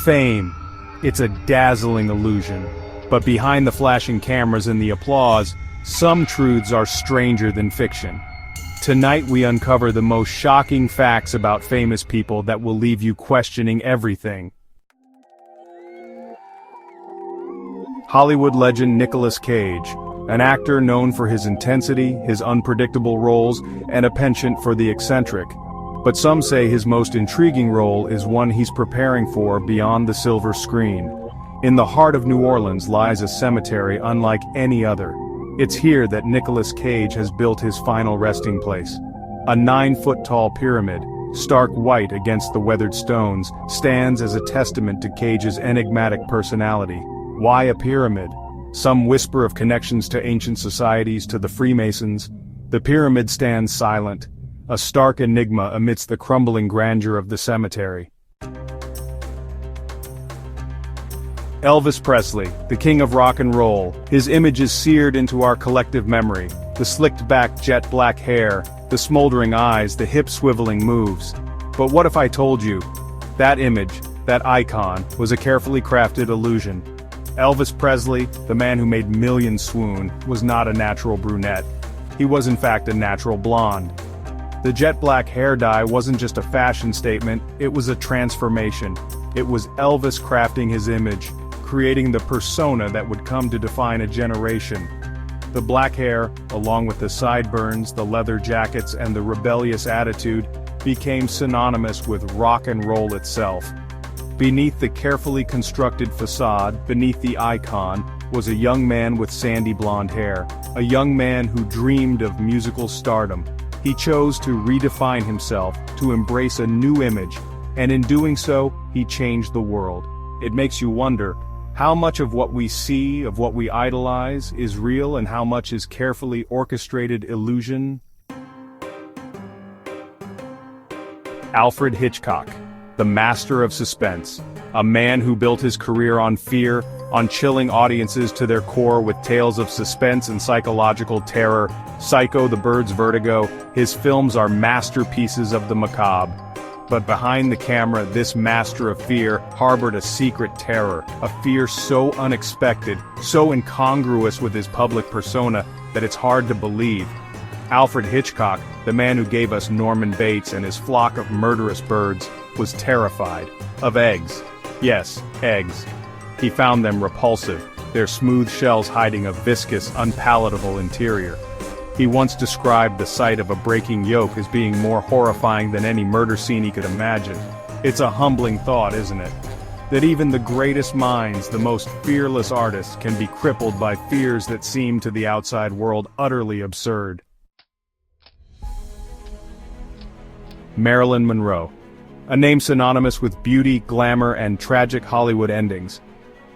Fame. It's a dazzling illusion. But behind the flashing cameras and the applause, some truths are stranger than fiction. Tonight we uncover the most shocking facts about famous people that will leave you questioning everything. Hollywood legend Nicolas Cage, an actor known for his intensity, his unpredictable roles, and a penchant for the eccentric. But some say his most intriguing role is one he's preparing for beyond the silver screen. In the heart of New Orleans lies a cemetery unlike any other. It's here that Nicolas Cage has built his final resting place. A 9-foot-tall pyramid, stark white against the weathered stones, stands as a testament to Cage's enigmatic personality. Why a pyramid? Some whisper of connections to ancient societies, to the Freemasons. The pyramid stands silent, a stark enigma amidst the crumbling grandeur of the cemetery. Elvis Presley, the king of rock and roll, his image is seared into our collective memory. The slicked-back jet-black hair, the smoldering eyes, the hip-swiveling moves. But what if I told you? That image, that icon, was a carefully crafted illusion. Elvis Presley, the man who made millions swoon, was not a natural brunette. He was in fact a natural blonde. The jet-black hair dye wasn't just a fashion statement, it was a transformation. It was Elvis crafting his image, creating the persona that would come to define a generation. The black hair, along with the sideburns, the leather jackets, and the rebellious attitude, became synonymous with rock and roll itself. Beneath the carefully constructed facade, beneath the icon, was a young man with sandy blonde hair, a young man who dreamed of musical stardom. He chose to redefine himself, to embrace a new image, and in doing so, he changed the world. It makes you wonder, how much of what we see, of what we idolize, is real and how much is carefully orchestrated illusion? Alfred Hitchcock, the master of suspense, a man who built his career on fear, on chilling audiences to their core with tales of suspense and psychological terror. Psycho, the Bird's Vertigo, his films are masterpieces of the macabre. But behind the camera, this master of fear harbored a secret terror, a fear so unexpected, so incongruous with his public persona, that it's hard to believe. Alfred Hitchcock, the man who gave us Norman Bates and his flock of murderous birds, was terrified of eggs. Yes, eggs. He found them repulsive, their smooth shells hiding a viscous, unpalatable interior. He once described the sight of a breaking yolk as being more horrifying than any murder scene he could imagine. It's a humbling thought, isn't it? That even the greatest minds, the most fearless artists, can be crippled by fears that seem to the outside world utterly absurd. Marilyn Monroe. A name synonymous with beauty, glamour, and tragic Hollywood endings.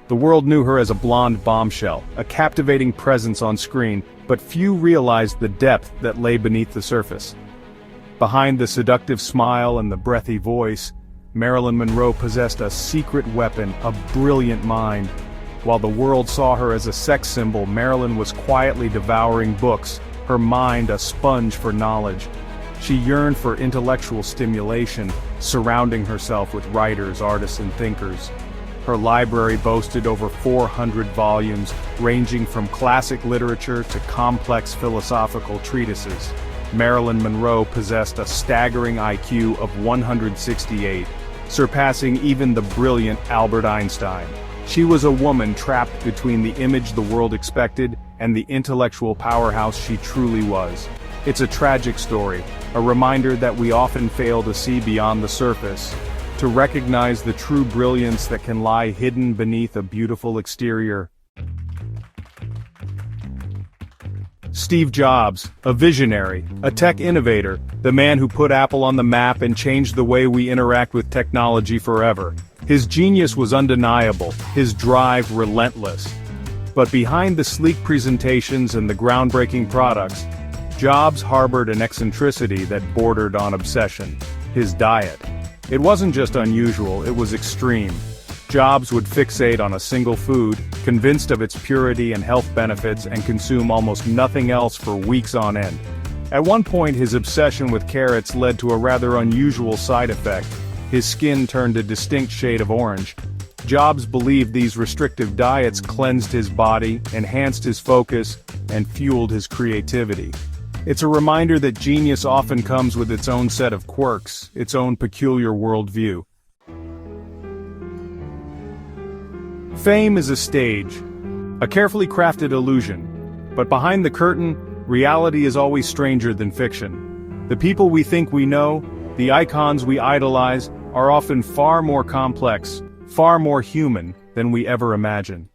The world knew her as a blonde bombshell, a captivating presence on screen, but few realized the depth that lay beneath the surface. Behind the seductive smile and the breathy voice, Marilyn Monroe possessed a secret weapon, a brilliant mind. While the world saw her as a sex symbol, Marilyn was quietly devouring books, her mind a sponge for knowledge. She yearned for intellectual stimulation, surrounding herself with writers, artists, and thinkers. Her library boasted over 400 volumes, ranging from classic literature to complex philosophical treatises. Marilyn Monroe possessed a staggering IQ of 168, surpassing even the brilliant Albert Einstein. She was a woman trapped between the image the world expected and the intellectual powerhouse she truly was. It's a tragic story, a reminder that we often fail to see beyond the surface, to recognize the true brilliance that can lie hidden beneath a beautiful exterior. Steve Jobs, a visionary, a tech innovator, the man who put Apple on the map and changed the way we interact with technology forever. His genius was undeniable, his drive relentless. But behind the sleek presentations and the groundbreaking products, Jobs harbored an eccentricity that bordered on obsession: his diet. It wasn't just unusual, it was extreme. Jobs would fixate on a single food, convinced of its purity and health benefits, and consume almost nothing else for weeks on end. At one point, his obsession with carrots led to a rather unusual side effect. his skin turned a distinct shade of orange. Jobs believed these restrictive diets cleansed his body, enhanced his focus, and fueled his creativity. It's a reminder that genius often comes with its own set of quirks, its own peculiar worldview. Fame is a stage, a carefully crafted illusion. But behind the curtain, reality is always stranger than fiction. The people we think we know, the icons we idolize, are often far more complex, far more human than we ever imagine.